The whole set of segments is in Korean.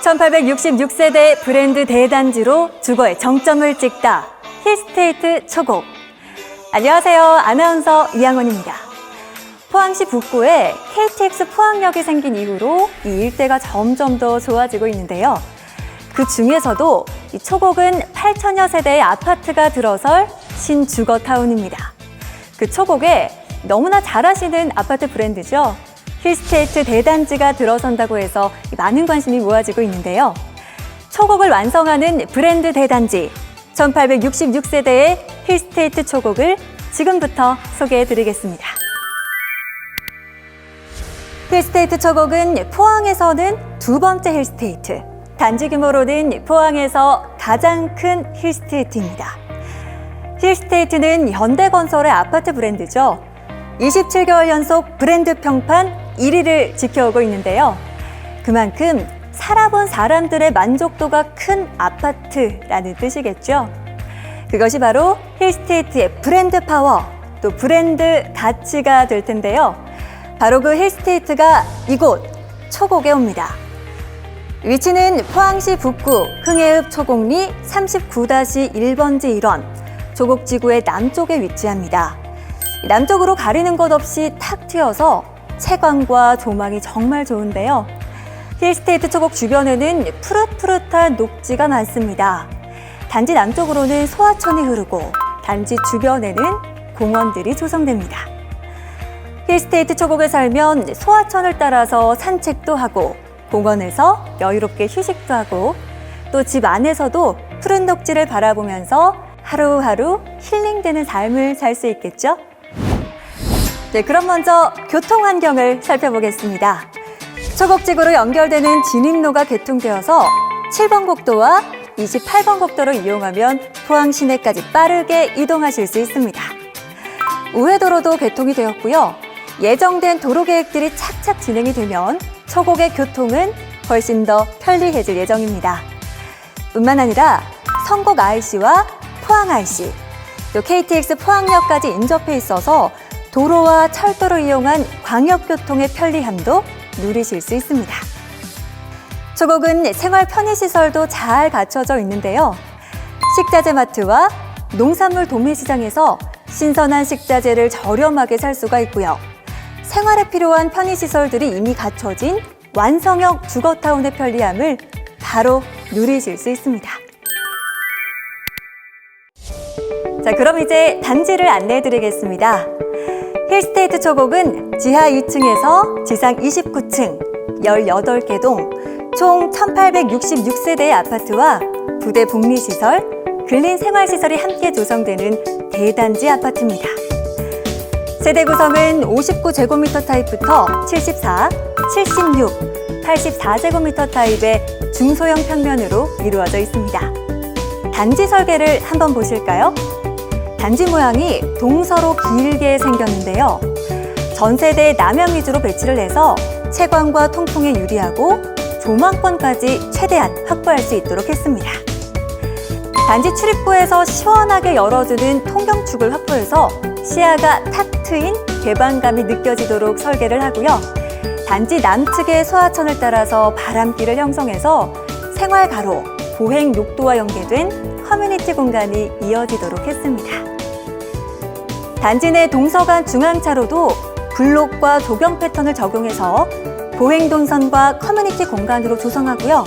1866세대 브랜드 대단지로 주거의 정점을 찍다. 힐스테이트 초곡. 안녕하세요. 아나운서 이양원입니다. 포항시 북구에 KTX 포항역이 생긴 이후로 이 일대가 점점 더 좋아지고 있는데요. 그 중에서도 이 초곡은 8천여 세대의 아파트가 들어설 신주거타운입니다. 그 초곡에 너무나 잘 아시는 아파트 브랜드죠. 힐스테이트 대단지가 들어선다고 해서 많은 관심이 모아지고 있는데요. 초곡을 완성하는 브랜드 대단지, 1866세대의 힐스테이트 초곡을 지금부터 소개해드리겠습니다. 힐스테이트 초곡은 포항에서는 두 번째 힐스테이트, 단지 규모로는 포항에서 가장 큰 힐스테이트입니다. 힐스테이트는 현대건설의 아파트 브랜드죠. 27개월 연속 브랜드 평판 1위를 지켜오고 있는데요. 그만큼 살아본 사람들의 만족도가 큰 아파트라는 뜻이겠죠. 그것이 바로 힐스테이트의 브랜드 파워, 또 브랜드 가치가 될 텐데요. 바로 그 힐스테이트가 이곳 초곡에 옵니다. 위치는 포항시 북구 흥해읍 초곡리 39-1번지 1원, 초곡지구의 남쪽에 위치합니다. 남쪽으로 가리는 것 없이 탁 트여서 채광과 조망이 정말 좋은데요. 힐스테이트 초곡 주변에는 푸릇푸릇한 녹지가 많습니다. 단지 남쪽으로는 소하천이 흐르고 단지 주변에는 공원들이 조성됩니다. 힐스테이트 초곡에 살면 소하천을 따라서 산책도 하고 공원에서 여유롭게 휴식도 하고 또 집 안에서도 푸른 녹지를 바라보면서 하루하루 힐링되는 삶을 살 수 있겠죠? 네, 그럼 먼저 교통 환경을 살펴보겠습니다. 초곡지구로 연결되는 진입로가 개통되어서 7번 국도와 28번 국도를 이용하면 포항 시내까지 빠르게 이동하실 수 있습니다. 우회도로도 개통이 되었고요. 예정된 도로 계획들이 착착 진행이 되면 초곡의 교통은 훨씬 더 편리해질 예정입니다. 뿐만 아니라 성곡 IC와 포항 IC, 또 KTX 포항역까지 인접해 있어서 도로와 철도를 이용한 광역교통의 편리함도 누리실 수 있습니다. 초곡은 생활 편의시설도 잘 갖춰져 있는데요. 식자재 마트와 농산물 도매시장에서 신선한 식자재를 저렴하게 살 수가 있고요. 생활에 필요한 편의시설들이 이미 갖춰진 완성형 주거타운의 편리함을 바로 누리실 수 있습니다. 자, 그럼 이제 단지를 안내해드리겠습니다. 힐스테이트 초곡은 지하 2층에서 지상 29층, 18개 동, 총 1866세대의 아파트와 부대 복리시설, 근린 생활시설이 함께 조성되는 대단지 아파트입니다. 세대 구성은 59제곱미터 타입부터 74, 76, 84제곱미터 타입의 중소형 평면으로 이루어져 있습니다. 단지 설계를 한번 보실까요? 단지 모양이 동서로 길게 생겼는데요. 전 세대 남향 위주로 배치를 해서 채광과 통풍에 유리하고 조망권까지 최대한 확보할 수 있도록 했습니다. 단지 출입구에서 시원하게 열어주는 통경축을 확보해서 시야가 탁 트인 개방감이 느껴지도록 설계를 하고요. 단지 남측의 소하천을 따라서 바람길을 형성해서 생활가로, 보행 녹도와 연계된 커뮤니티 공간이 이어지도록 했습니다. 단지 내 동서간 중앙차로도 블록과 조경 패턴을 적용해서 보행 동선과 커뮤니티 공간으로 조성하고요.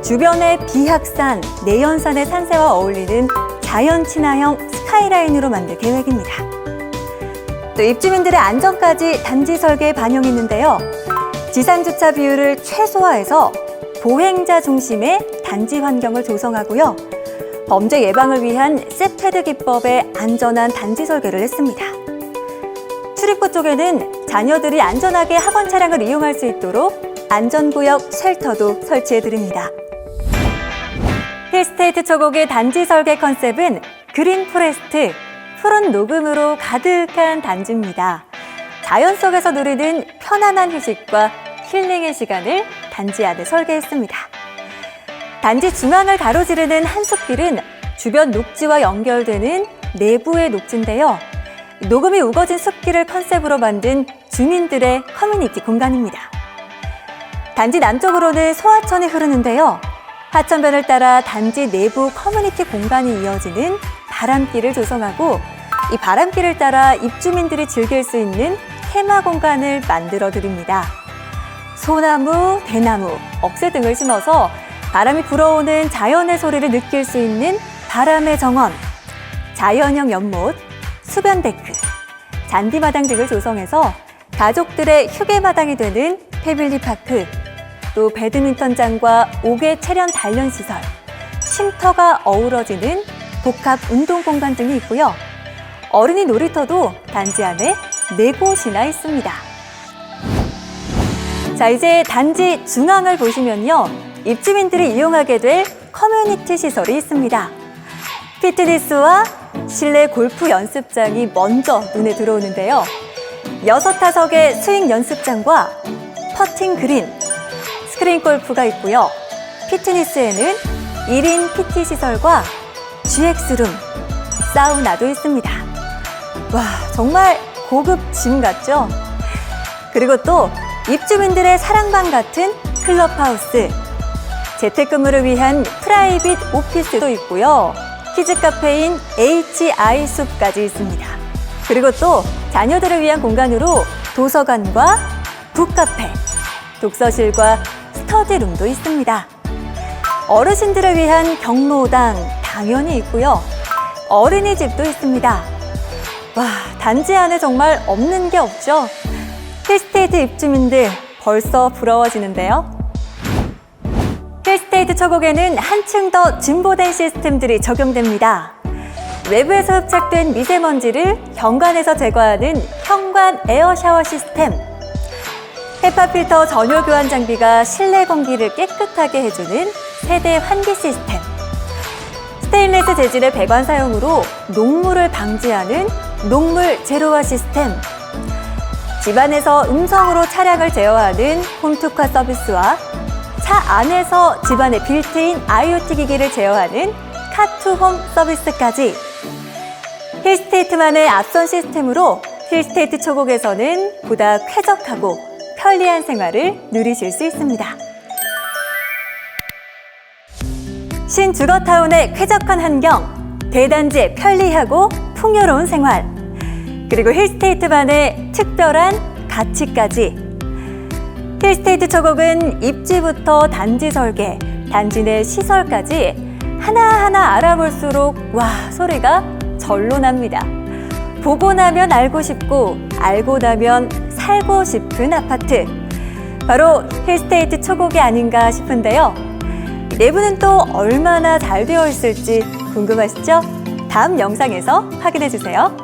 주변의 비학산, 내연산의 산세와 어울리는 자연 친화형 스카이라인으로 만들 계획입니다. 또 입주민들의 안전까지 단지 설계에 반영했는데요. 지상주차 비율을 최소화해서 보행자 중심의 단지 환경을 조성하고요. 범죄 예방을 위한 세패드 기법의 안전한 단지 설계를 했습니다. 출입구 쪽에는 자녀들이 안전하게 학원 차량을 이용할 수 있도록 안전구역 쉘터도 설치해드립니다. 힐스테이트 초곡의 단지 설계 컨셉은 그린 포레스트, 푸른 녹음으로 가득한 단지입니다. 자연 속에서 누리는 편안한 휴식과 힐링의 시간을 단지 안에 설계했습니다. 단지 중앙을 가로지르는 한숲길은 주변 녹지와 연결되는 내부의 녹지인데요. 녹음이 우거진 숲길을 컨셉으로 만든 주민들의 커뮤니티 공간입니다. 단지 남쪽으로는 소하천이 흐르는데요. 하천변을 따라 단지 내부 커뮤니티 공간이 이어지는 바람길을 조성하고 이 바람길을 따라 입주민들이 즐길 수 있는 테마 공간을 만들어 드립니다. 소나무, 대나무, 억새 등을 심어서 바람이 불어오는 자연의 소리를 느낄 수 있는 바람의 정원, 자연형 연못, 수변데크, 잔디마당 등을 조성해서 가족들의 휴게마당이 되는 패밀리파크, 또 배드민턴장과 5개 체련 단련시설, 쉼터가 어우러지는 복합 운동공간 등이 있고요. 어린이 놀이터도 단지 안에 4곳이나 있습니다. 자, 이제 단지 중앙을 보시면요. 입주민들이 이용하게 될 커뮤니티 시설이 있습니다. 피트니스와 실내 골프 연습장이 먼저 눈에 들어오는데요. 6타석의 스윙 연습장과 퍼팅 그린, 스크린 골프가 있고요. 피트니스에는 1인 PT 시설과 GX룸, 사우나도 있습니다. 와, 정말 고급 짐 같죠? 그리고 또 입주민들의 사랑방 같은 클럽하우스, 재택근무를 위한 프라이빗 오피스도 있고요. 키즈 카페인 HI 숲까지 있습니다. 그리고 또 자녀들을 위한 공간으로 도서관과 북카페, 독서실과 스터디룸도 있습니다. 어르신들을 위한 경로당 당연히 있고요. 어린이집도 있습니다. 와, 단지 안에 정말 없는 게 없죠? 힐스테이트 입주민들 벌써 부러워지는데요. 힐스테이트 초곡에는 한층 더 진보된 시스템들이 적용됩니다. 외부에서 흡착된 미세먼지를 현관에서 제거하는 현관 에어 샤워 시스템, 헤파 필터 전용 교환 장비가 실내 공기를 깨끗하게 해주는 세대 환기 시스템, 스테인리스 재질의 배관 사용으로 녹물을 방지하는 녹물 제로화 시스템, 집안에서 음성으로 차량을 제어하는 홈투카 서비스와 차 안에서 집안의 빌트인 IoT 기기를 제어하는 카투홈 서비스까지 힐스테이트만의 앞선 시스템으로 힐스테이트 초곡에서는 보다 쾌적하고 편리한 생활을 누리실 수 있습니다. 신주거타운의 쾌적한 환경, 대단지의 편리하고 풍요로운 생활, 그리고 힐스테이트만의 특별한 가치까지. 힐스테이트 초곡은 입지부터 단지 설계, 단지 내 시설까지 하나하나 알아볼수록 와, 소리가 절로 납니다. 보고 나면 알고 싶고, 알고 나면 살고 싶은 아파트. 바로 힐스테이트 초곡이 아닌가 싶은데요. 내부는 또 얼마나 잘 되어 있을지 궁금하시죠? 다음 영상에서 확인해 주세요.